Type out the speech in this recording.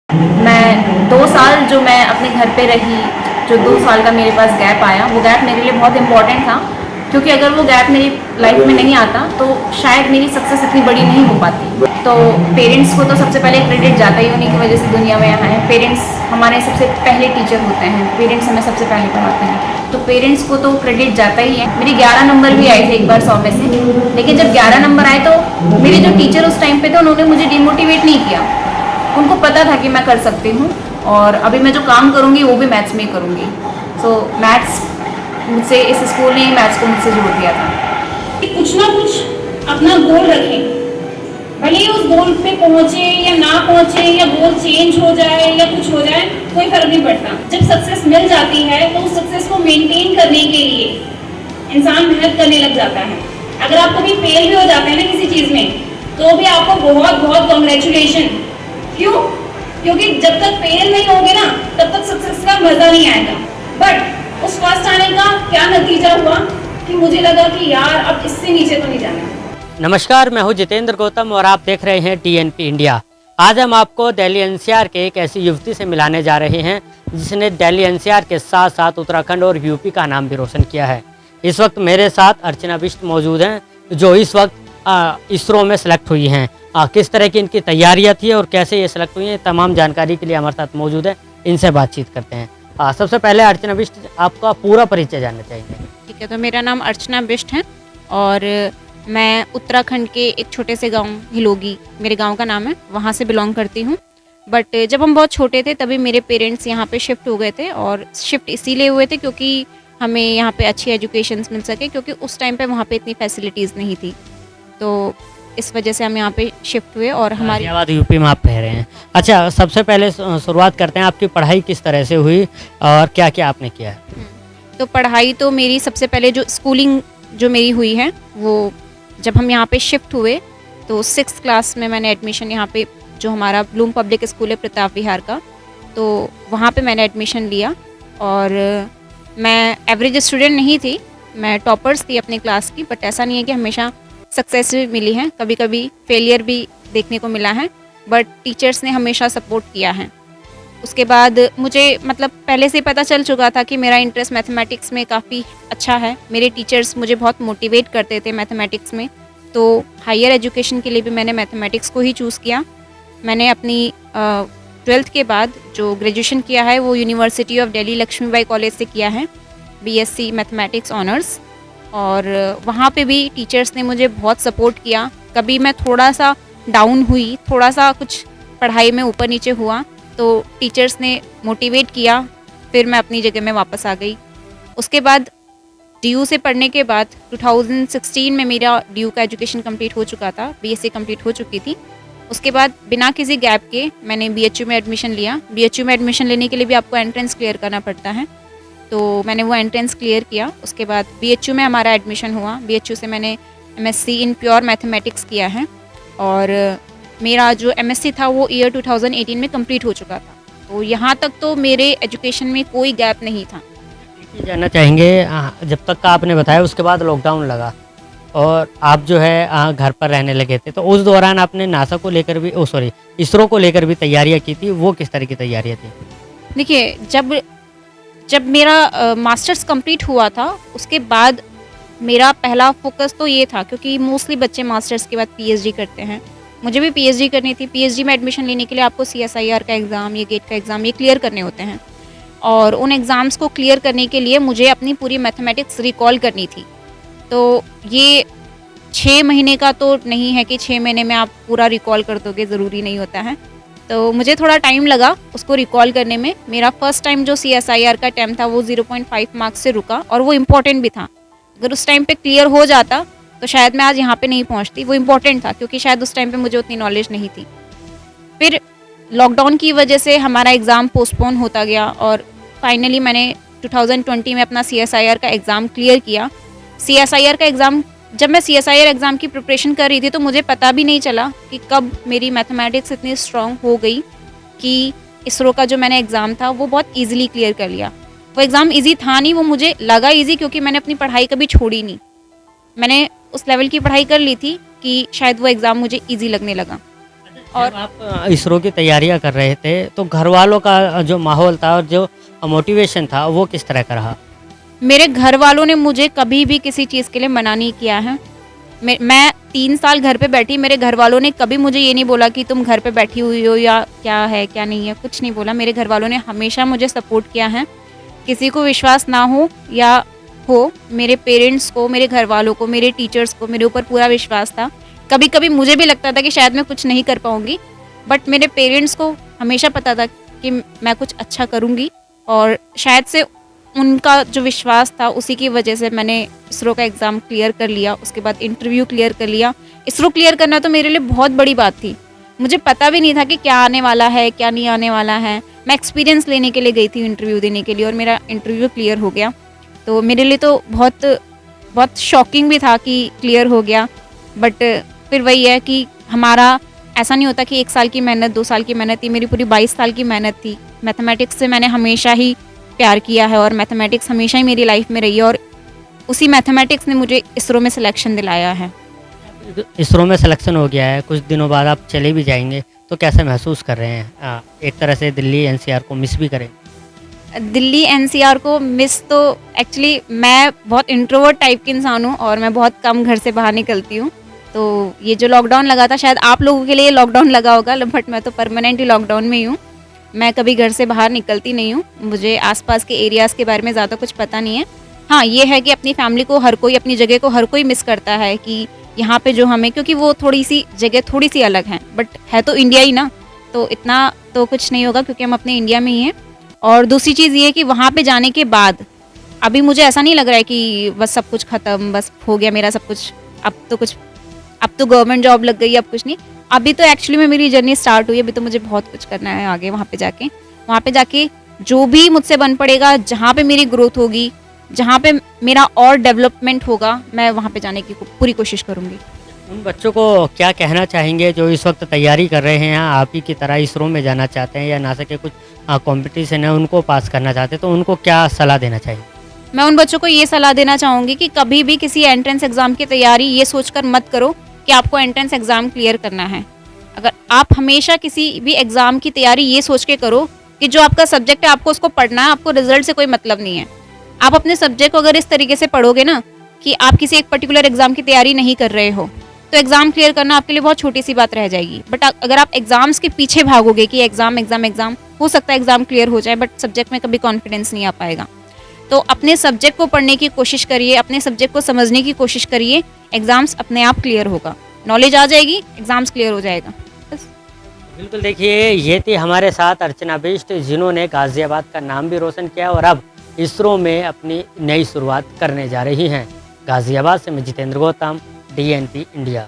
मैं 2 साल जो मैं अपने घर पे रही, जो 2 साल का मेरे पास गैप आया, वो गैप मेरे लिए बहुत इम्पोर्टेंट था, क्योंकि अगर वो गैप मेरी लाइफ में नहीं आता तो शायद मेरी सक्सेस इतनी बड़ी नहीं हो पाती। तो पेरेंट्स को तो सबसे पहले क्रेडिट जाता ही, उन्हीं की वजह से दुनिया में यहाँ है। पेरेंट्स हमारे सबसे पहले टीचर होते हैं, पेरेंट्स हमें सबसे पहले पढ़ाते हैं, तो पेरेंट्स को तो क्रेडिट जाता ही है। मेरी 11 नंबर भी आए थे एक बार 100 में से, लेकिन जब 11 नंबर आए तो मेरे जो टीचर उस टाइम पे थे उन्होंने मुझे डिमोटिवेट नहीं किया। उनको पता था कि मैं कर सकती हूँ, और अभी मैं जो काम करूँगी वो भी मैथ्स में करूँगी। सो मैथ्स मुझसे, इस स्कूल ने मैथ्स को मुझसे जोड़ दिया था। कुछ ना कुछ अपना गोल रखें, भले ही उस गोल पे पहुंचे या ना पहुंचे, या गोल चेंज हो जाए या कुछ हो जाए, कोई फर्क नहीं पड़ता। जब सक्सेस मिल जाती है तो उस सक्सेस को मेंटेन करने के लिए इंसान मेहनत करने लग जाता है। अगर आप कभी फेल भी हो जाते हैं ना किसी चीज में, तो भी आपको बहुत बहुत कॉन्ग्रेचुलेशन। क्यों? क्योंकि जब तक फेल नहीं होगे ना, तब तक सक्सेस का मजा नहीं आएगा। बट उस फर्स्ट आने का क्या नतीजा हुआ कि मुझे लगा कि यार अब इससे नीचे तो नहीं जाना। नमस्कार, मैं हूं जितेंद्र गौतम और आप देख रहे हैं टीएनपी इंडिया। आज हम आपको दिल्ली एनसीआर के एक ऐसी युवती से मिलाने जा रहे हैं जिसने दिल्ली एनसीआर के साथ साथ उत्तराखंड और यूपी का नाम भी रोशन किया है। इस वक्त मेरे साथ अर्चना बिष्ट मौजूद हैं, जो इस वक्त इसरो में सेलेक्ट हुई हैं। किस तरह की इनकी तैयारियां थी और कैसे ये सेलेक्ट हुई हैं, तमाम जानकारी के लिए हमारे साथ मौजूद है। इनसे बातचीत करते हैं। सबसे पहले अर्चना बिष्ट, आपका पूरा परिचय जानना चाहेंगे। ठीक है, तो मेरा नाम अर्चना बिष्ट है और मैं उत्तराखंड के एक छोटे से गांव हिलोगी, मेरे गांव का नाम है, वहाँ से बिलोंग करती हूँ। बट जब हम बहुत छोटे थे तभी मेरे पेरेंट्स यहाँ पे शिफ्ट हो गए थे, और शिफ्ट इसीलिए हुए थे क्योंकि हमें यहाँ पे अच्छी एजुकेशन मिल सके, क्योंकि उस टाइम पे वहाँ पे इतनी फैसिलिटीज़ नहीं थी। तो इस वजह से हम यहाँ पे शिफ्ट हुए और हमारी गाजियाबाद यूपी में आप रह रहे हैं। अच्छा, सबसे पहले शुरुआत करते हैं, आपकी पढ़ाई किस तरह से हुई और क्या क्या आपने किया है? तो पढ़ाई तो मेरी सबसे पहले जो स्कूलिंग जो मेरी हुई है, वो जब हम यहाँ पे शिफ्ट हुए तो 6th क्लास में मैंने एडमिशन यहाँ पे, जो हमारा ब्लूम पब्लिक स्कूल है प्रताप विहार का, तो वहाँ पे मैंने एडमिशन लिया। और मैं एवरेज स्टूडेंट नहीं थी, मैं टॉपर्स थी अपनी क्लास की, बट ऐसा नहीं है कि हमेशा सक्सेस भी मिली है, कभी कभी फेलियर भी देखने को मिला है, बट टीचर्स ने हमेशा सपोर्ट किया है। उसके बाद मुझे मतलब पहले से पता चल चुका था कि मेरा इंटरेस्ट मैथमेटिक्स में काफ़ी अच्छा है। मेरे टीचर्स मुझे बहुत मोटिवेट करते थे मैथमेटिक्स में, तो हायर एजुकेशन के लिए भी मैंने मैथमेटिक्स को ही चूज़ किया। मैंने अपनी 12th के बाद जो ग्रेजुएशन किया है वो university of Delhi Laxmibai college से किया है, बीएससी मैथमेटिक्स ऑनर्स। और वहाँ पे भी टीचर्स ने मुझे बहुत सपोर्ट किया। कभी मैं थोड़ा सा डाउन हुई, थोड़ा सा कुछ पढ़ाई में ऊपर नीचे हुआ, तो टीचर्स ने मोटिवेट किया, फिर मैं अपनी जगह में वापस आ गई। उसके बाद डीयू से पढ़ने के बाद 2016 में मेरा डीयू का एजुकेशन कंप्लीट हो चुका था, बीएससी कंप्लीट हो चुकी थी। उसके बाद बिना किसी गैप के मैंने बीएचयू में एडमिशन लिया। बीएचयू में एडमिशन लेने के लिए भी आपको एंट्रेंस क्लियर करना पड़ता है, तो मैंने वो एंट्रेंस क्लियर किया। उसके बाद बीएचयू में हमारा एडमिशन हुआ। बीएचयू से मैंने एमएससी इन प्योर मैथमेटिक्स किया है, और मेरा जो एमएससी था वो ईयर 2018 में कंप्लीट हो चुका था। तो यहाँ तक तो मेरे एजुकेशन में कोई गैप नहीं था। जानना चाहेंगे, जब तक का आपने बताया उसके बाद लॉकडाउन लगा और आप जो है घर पर रहने लगे थे, तो उस दौरान आपने नासा को लेकर भी इसरो को लेकर भी तैयारियां की थी। वो किस तरह की तैयारियां थी? देखिए, जब मेरा मास्टर्स कंप्लीट हुआ था, उसके बाद मेरा पहला फोकस तो ये था, क्योंकि मोस्टली बच्चे मास्टर्स के बाद पीएचडी करते हैं, मुझे भी पीएचडी करनी थी। पीएचडी में एडमिशन लेने के लिए आपको सीएसआईआर का एग्ज़ाम, ये गेट का एग्ज़ाम, ये क्लियर करने होते हैं, और उन एग्ज़ाम्स को क्लियर करने के लिए मुझे अपनी पूरी मैथमेटिक्स रिकॉल करनी थी। तो ये 6 महीने का तो नहीं है कि 6 महीने में आप पूरा रिकॉल कर दोगे, ज़रूरी नहीं होता है। तो मुझे थोड़ा टाइम लगा उसको रिकॉल करने में। मेरा फर्स्ट टाइम जो सीएसआईआर का अटेम्प्ट था वो 0.5 मार्क्स से रुका, और वो इम्पॉर्टेंट भी था। अगर उस टाइम पे क्लियर हो जाता तो शायद मैं आज यहाँ पे नहीं पहुँचती। वो इम्पॉर्टेंट था क्योंकि शायद उस टाइम पे मुझे उतनी नॉलेज नहीं थी। फिर लॉकडाउन की वजह से हमारा एग्ज़ाम पोस्टपोन होता गया, और फाइनली मैंने 2020 में अपना सीएसआईआर का एग्ज़ाम क्लियर किया। सीएसआईआर का एग्ज़ाम, जब मैं सीएसआईआर एग्ज़ाम की प्रिपरेशन कर रही थी तो मुझे पता भी नहीं चला कि कब मेरी मैथमेटिक्स इतनी स्ट्रॉन्ग हो गई कि इसरो का जो मैंने एग्ज़ाम था वो बहुत ईजिली क्लियर कर लिया। वो एग्ज़ाम ईजी था नहीं, वो मुझे लगा ईजी क्योंकि मैंने अपनी पढ़ाई कभी छोड़ी नहीं। मैंने उस लेवल की पढ़ाई कर ली थी कि शायद वो एग्ज़ाम मुझे ईजी लगने लगा। और आप इसरो की तैयारियां कर रहे थे तो घर वालों का जो माहौल था और जो मोटिवेशन था वो किस तरह का रहा? मेरे घर वालों ने मुझे कभी भी किसी चीज़ के लिए मना नहीं किया है। मैं 3 साल घर पे बैठी, मेरे घर वालों ने कभी मुझे ये नहीं बोला कि तुम घर पे बैठी हुई हो या क्या है क्या नहीं है, कुछ नहीं बोला। मेरे घर वालों ने हमेशा मुझे सपोर्ट किया है। किसी को विश्वास ना हो या हो, मेरे पेरेंट्स को, मेरे घर वालों को, मेरे टीचर्स को मेरे ऊपर पूरा विश्वास था। कभी कभी मुझे भी लगता था कि शायद मैं कुछ नहीं कर पाऊँगी, बट मेरे पेरेंट्स को हमेशा पता था कि मैं कुछ अच्छा करूँगी, और शायद से उनका जो विश्वास था उसी की वजह से मैंने इसरो का एग्ज़ाम क्लियर कर लिया। उसके बाद इंटरव्यू क्लियर कर लिया। इसरो क्लियर करना तो मेरे लिए बहुत बड़ी बात थी। मुझे पता भी नहीं था कि क्या आने वाला है, क्या नहीं आने वाला है। मैं एक्सपीरियंस लेने के लिए गई थी इंटरव्यू देने के लिए, और मेरा इंटरव्यू क्लियर हो गया। तो मेरे लिए तो बहुत शॉकिंग भी था कि क्लियर हो गया। बट फिर वही है कि हमारा ऐसा नहीं होता कि 1 साल की मेहनत, 2 साल की मेहनत थी। मेरी पूरी 22 साल की मेहनत थी। मैथमेटिक्स से मैंने हमेशा ही प्यार किया है, और मैथमेटिक्स हमेशा ही मेरी लाइफ में रही है, और उसी मैथमेटिक्स ने मुझे इसरो में सिलेक्शन दिलाया है। इसरो में सिलेक्शन हो गया है, कुछ दिनों बाद आप चले भी जाएंगे, तो कैसे महसूस कर रहे हैं? एक तरह से दिल्ली एनसीआर को मिस भी करें? दिल्ली एनसीआर को मिस तो एक्चुअली मैं बहुत इंट्रोवर्ट टाइप की इंसान हूँ, और मैं बहुत कम घर से बाहर निकलती हूँ। तो ये जो लॉकडाउन लगा था, शायद आप लोगों के लिए लॉकडाउन लगा होगा, बट मैं तो परमानेंट ही लॉकडाउन में ही हूँ। मैं कभी घर से बाहर निकलती नहीं हूँ। मुझे आसपास के एरियाज़ के बारे में ज़्यादा कुछ पता नहीं है। हाँ, ये है कि अपनी फैमिली को हर कोई, अपनी जगह को हर कोई मिस करता है कि यहाँ पे जो हमें, क्योंकि वो थोड़ी सी जगह थोड़ी सी अलग है, बट है तो इंडिया ही ना, तो इतना तो कुछ नहीं होगा क्योंकि हम अपने इंडिया में ही हैं। और दूसरी चीज़ ये है कि वहाँ पे जाने के बाद अभी मुझे ऐसा नहीं लग रहा है कि बस सब कुछ ख़त्म, बस हो गया मेरा सब कुछ, अब तो गवर्नमेंट जॉब लग गई, अब कुछ नहीं। अभी तो एक्चुअली में मेरी जर्नी स्टार्ट हुई। अभी तो मुझे बहुत कुछ करना है आगे। वहाँ पे जाके जो भी मुझसे बन पड़ेगा, जहाँ पे मेरी ग्रोथ होगी, जहाँ पे मेरा और डेवलपमेंट होगा, मैं वहाँ पे जाने की पूरी कोशिश करूँगी। उन बच्चों को क्या कहना चाहेंगे जो इस वक्त तैयारी कर रहे हैं, आप ही की तरह इसरो में जाना चाहते हैं या नासा के कुछ कंपटीशन है उनको पास करना चाहते हैं, तो उनको क्या सलाह देना चाहिए? मैं उन बच्चों को ये सलाह देना चाहूँगी कि कभी भी किसी एंट्रेंस एग्ज़ाम की तैयारी ये सोचकर मत करो कि आपको एंट्रेंस एग्ज़ाम क्लियर करना है। अगर आप हमेशा किसी भी एग्ज़ाम की तैयारी ये सोच के करो कि जो आपका सब्जेक्ट है आपको उसको पढ़ना है, आपको रिजल्ट से कोई मतलब नहीं है। आप अपने सब्जेक्ट को अगर इस तरीके से पढ़ोगे ना कि आप किसी एक पर्टिकुलर एग्ज़ाम की तैयारी नहीं कर रहे हो, तो एग्ज़ाम क्लियर करना आपके लिए बहुत छोटी सी बात रह जाएगी। बट अगर आप एग्ज़ाम्स के पीछे भागोगे कि एग्ज़ाम, हो सकता है एग्ज़ाम क्लियर हो जाए, बट सब्जेक्ट में कभी कॉन्फिडेंस नहीं आ पाएगा। तो अपने सब्जेक्ट को पढ़ने की कोशिश करिए, अपने सब्जेक्ट को समझने की कोशिश करिए। एग्ज़ाम्स अपने आप क्लियर होगा, नॉलेज आ जाएगी, एग्ज़ाम्स क्लियर हो जाएगा। बस। बिल्कुल, देखिए ये थी हमारे साथ अर्चना बिष्ट, जिन्होंने गाज़ियाबाद का नाम भी रोशन किया और अब इसरो में अपनी नई शुरुआत करने जा रही हैं। गाज़ियाबाद से मैं जितेंद्र गौतम, DNP इंडिया।